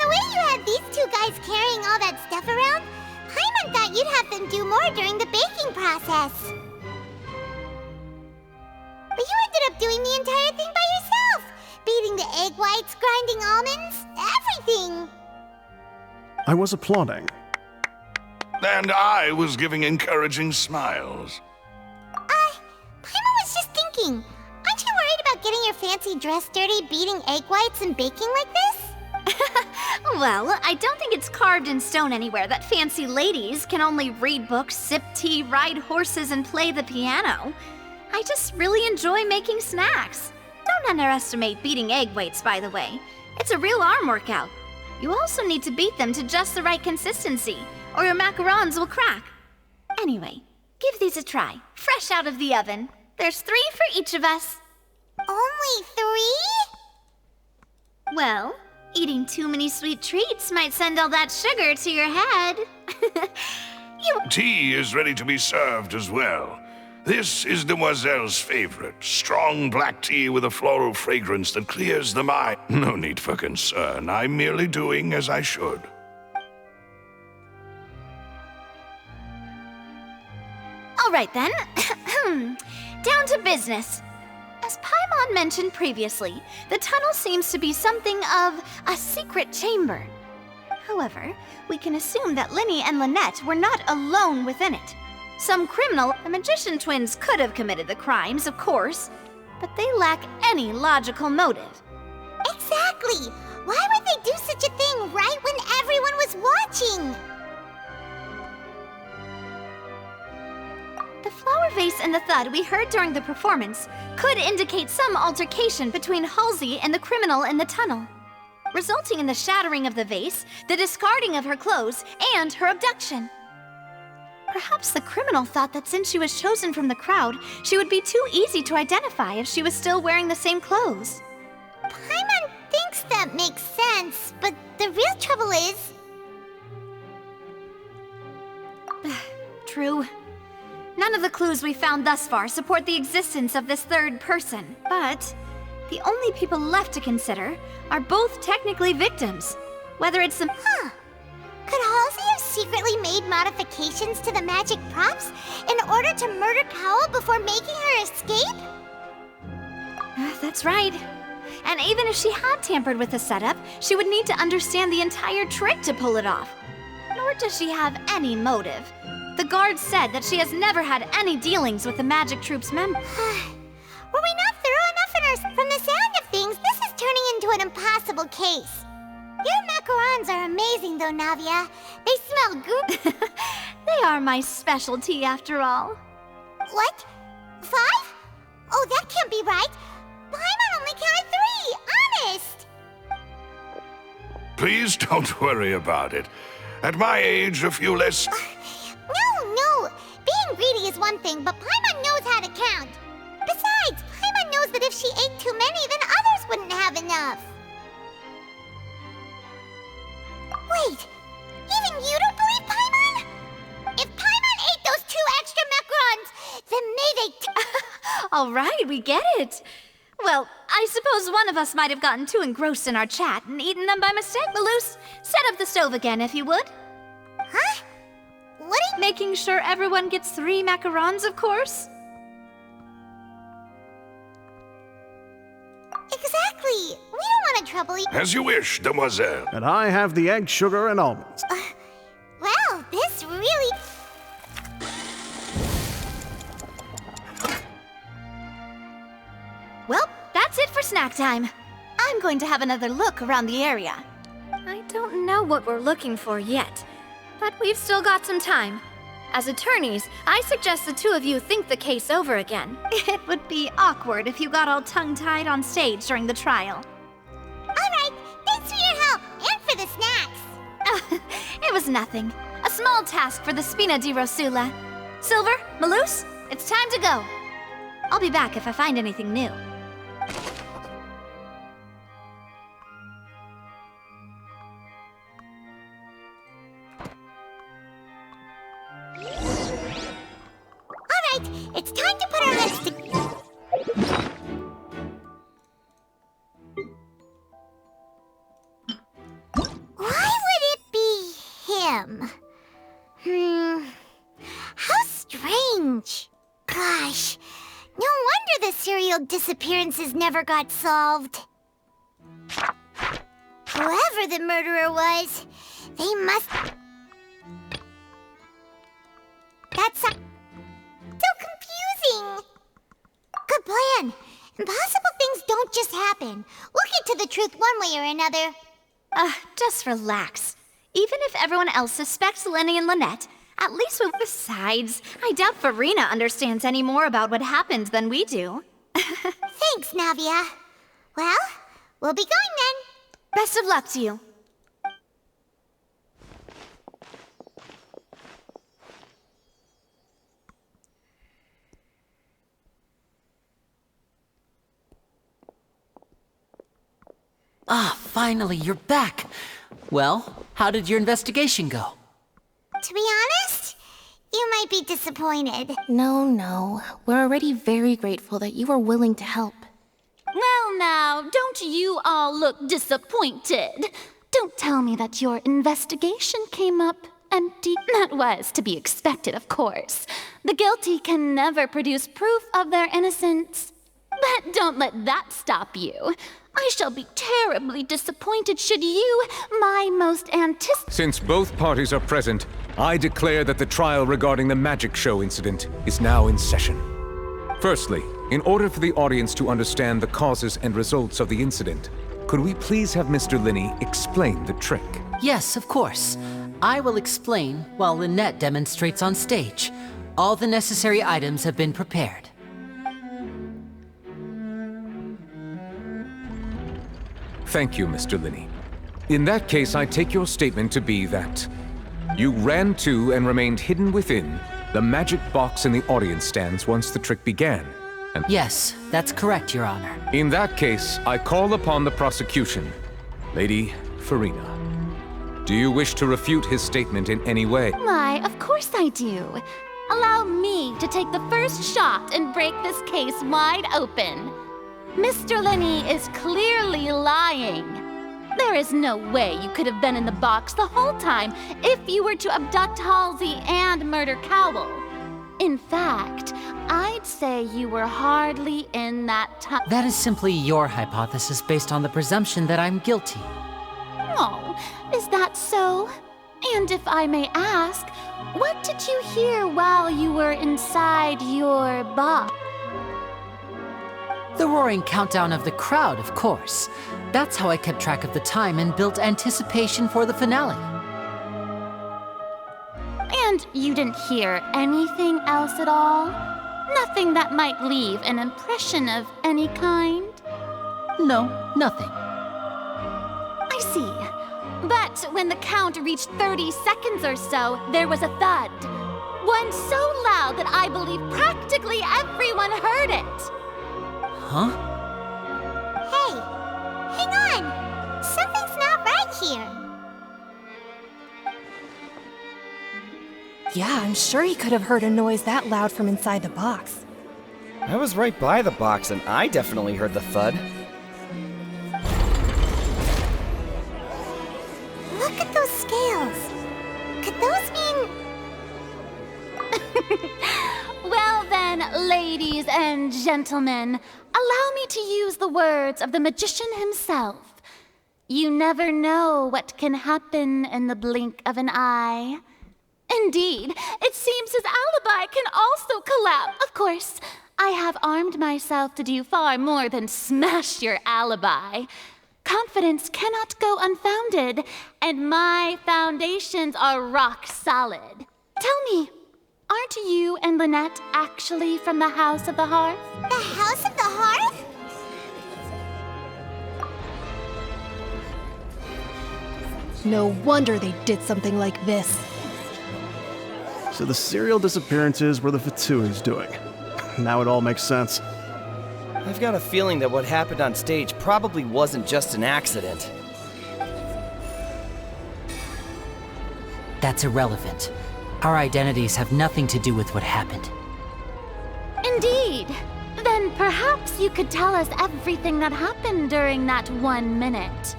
the way you had these two guys carrying all that stuff around, Paimon thought you'd have them do more during the baking process. But you ended up doing the entire thing by yourself! Beating the egg whites, grinding almonds, everything! I was applauding. And I was giving encouraging smiles. Paimon was just thinking, aren't you worried about getting your fancy dress dirty beating egg whites and baking like this? Well, I don't think it's carved in stone anywhere that fancy ladies can only read books, sip tea, ride horses, and play the piano. I just really enjoy making snacks. Don't underestimate beating egg whites, by the way. It's a real arm workout. You also need to beat them to just the right consistency, or your macarons will crack. Anyway, give these a try, fresh out of the oven. There's 3 for each of us. Only 3? Well, eating too many sweet treats might send all that sugar to your head. Tea is ready to be served as well. This is Demoiselle's favorite, strong black tea with a floral fragrance that clears the mind. No need for concern, I'm merely doing as I should. All right then, down to business. As Paimon mentioned previously, the tunnel seems to be something of a secret chamber. However, we can assume that Linny and Lynette were not alone within it. Some criminal, the magician twins could have committed the crimes, of course, but they lack any logical motive. Exactly! Why would they do such a thing right when everyone was watching? The flower vase and the thud we heard during the performance could indicate some altercation between Halsey and the criminal in the tunnel, resulting in the shattering of the vase, the discarding of her clothes, and her abduction. Perhaps the criminal thought that since she was chosen from the crowd, she would be too easy to identify if she was still wearing the same clothes. Paimon thinks that makes sense, but the real trouble is... True. None of the clues we found thus far support the existence of this third person, but the only people left to consider are both technically victims. Whether it's the... Could Halsey have secretly made modifications to the magic props in order to murder Cowell before making her escape? That's right. And even if she had tampered with the setup, she would need to understand the entire trick to pull it off. Nor does she have any motive. The guard said that she has never had any dealings with the magic troop's members. Were we not thorough enough in our... From the sound of things, this is turning into an impossible case. Your macarons are amazing, though, Navia. They smell goop. They are my specialty, after all. What? 5? Oh, that can't be right. Paimon only counted 3, honest. Please don't worry about it. At my age, a few less... No. Being greedy is one thing, but Paimon knows how to count. Besides, Paimon knows that if she ate too many, then others wouldn't have enough. Wait, even you don't believe Paimon? If Paimon ate those 2 extra macarons, then they... All right, we get it. Well, I suppose one of us might have gotten too engrossed in our chat and eaten them by mistake. Malus, set up the stove again, if you would. Huh? What are you... Making sure everyone gets 3 macarons, of course. Exactly. We don't want to trouble you. As you wish, Demoiselle. And I have the egg, sugar, and almonds. Well, this really... Well, that's it for snack time. I'm going to have another look around the area. I don't know what we're looking for yet, but we've still got some time. As attorneys, I suggest the 2 of you think the case over again. It would be awkward if you got all tongue-tied on stage during the trial. All right, thanks for your help, and for the snacks. It was nothing. A small task for the Spina di Rosula. Silver, Malus, it's time to go. I'll be back if I find anything new. All right, it's time to put our heads to... Whoa! him. How strange. Gosh, no wonder the serial disappearances never got solved. Whoever the murderer was, they must... That's so confusing. Good plan. Impossible things don't just happen. We'll get to the truth one way or another. Just relax. Even if everyone else suspects Lenny and Lynette, at least with... Besides, I doubt Farina understands any more about what happened than we do. Thanks, Navia. Well, we'll be going then. Best of luck to you. Finally, you're back. Well, how did your investigation go? To be honest, you might be disappointed. No. We're already very grateful that you were willing to help. Well now, don't you all look disappointed? Don't tell me that your investigation came up empty. That was to be expected, of course. The guilty can never produce proof of their innocence. But don't let that stop you. I shall be terribly disappointed should you, my most anticipated... Since both parties are present, I declare that the trial regarding the magic show incident is now in session. Firstly, in order for the audience to understand the causes and results of the incident, could we please have Mr. Linney explain the trick? Yes, of course. I will explain while Lynette demonstrates on stage. All the necessary items have been prepared. Thank you, Mr. Linney. In that case, I take your statement to be that you ran to and remained hidden within the magic box in the audience stands once the trick began. And Yes, that's correct, Your Honor. in that case, I call upon the prosecution. Lady Farina, do you wish to refute his statement in any way? Why, of course I do. Allow me to take the first shot and break this case wide open. Mr. Linney is clearly lying. There is no way you could have been in the box the whole time if you were to abduct Halsey and murder Cowell. In fact, I'd say you were hardly in that time. That is simply your hypothesis based on the presumption that I'm guilty. Oh, is that so? And if I may ask, what did you hear while you were inside your box? The roaring countdown of the crowd, of course. That's how I kept track of the time and built anticipation for the finale. And you didn't hear anything else at all? Nothing that might leave an impression of any kind? No, nothing. I see. But when the count reached 30 seconds or so, there was a thud. One so loud that I believe practically everyone heard it. Huh? Hey, hang on. Something's not right here. Yeah, I'm sure he could have heard a noise that loud from inside the box. I was right by the box and I definitely heard the thud. Look at those scales. Could those mean... Well then, ladies and gentlemen, allow me to use the words of the magician himself. You never know what can happen in the blink of an eye. Indeed, it seems his alibi can also collapse. Of course, I have armed myself to do far more than smash your alibi. Confidence cannot go unfounded, and my foundations are rock solid. Tell me, aren't you and Lynette actually from the House of the Hearth? The House of the Hearth? No wonder they did something like this. So the serial disappearances were the Fatui's doing. Now it all makes sense. I've got a feeling that what happened on stage probably wasn't just an accident. That's irrelevant. Our identities have nothing to do with what happened. Indeed. Then perhaps you could tell us everything that happened during that 1 minute.